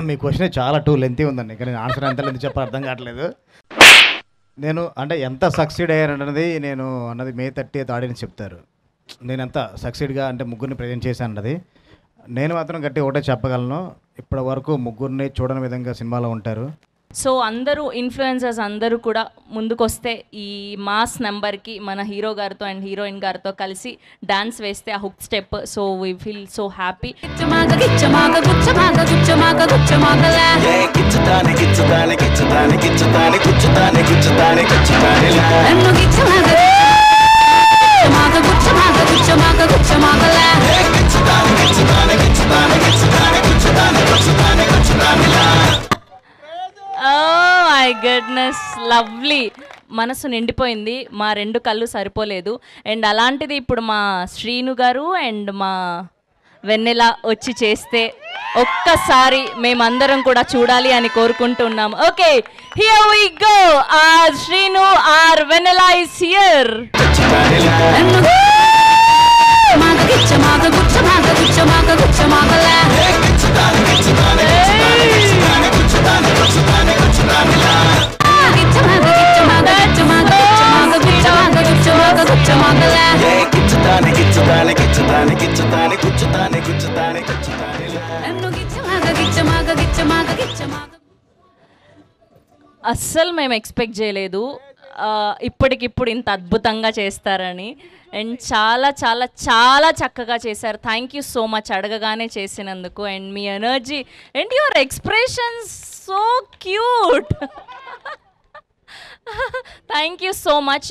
మీ question చాలా lengthy ఉందండి. కానీ ఆన్సర్ ఎంత లెంతీ చెప్పాలో అర్థం కావట్లేదు. నేను అంటే ఎంత సక్సీడ్ అయ్యానన్నది నేను అన్నది May 30th ఆడియన్స్ చెప్తారు. నేను ఎంత సక్సీడ్గా అంటే ముగ్గురిని ప్రజెంట్ చేశాను అన్నది. నేను మాత్రం గట్టి ఒకటే చెప్పగలను, ఇప్పటి వరకు ముగ్గురిని చూడని విధంగా సినిమాలో ఉంటారు. సో అందరూ ఇన్ఫ్లుయెన్సర్స్ అందరూ కూడా ముందుకొస్తే ఈ మాస్ నెంబర్కి మన హీరో గారితో అండ్ హీరోయిన్ గారితో కలిసి డాన్స్ వేస్తే ఆ hook step, so we feel so happy. My goodness, lovely. మనసు నిండిపోయింది, మా 2 కళ్ళు సరిపోలేదు. అండ్ అలాంటిది ఇప్పుడు మా శ్రీను గారు అండ్ మా వెన్నెల వచ్చి చేస్తే ఒక్కసారి మేమందరం కూడా చూడాలి అని కోరుకుంటున్నాం. Okay, here we go. Our Srinu, our Vennela is here. అస్సలు మేము ఎక్స్పెక్ట్ చేయలేదు ఇప్పటికిప్పుడు ఇంత అద్భుతంగా చేస్తారని. అండ్ చాలా చాలా చాలా చక్కగా చేశారు. థ్యాంక్ యూ సో మచ్ అడగగానే చేసినందుకు. And me energy and your expressions so cute. Thank you so much.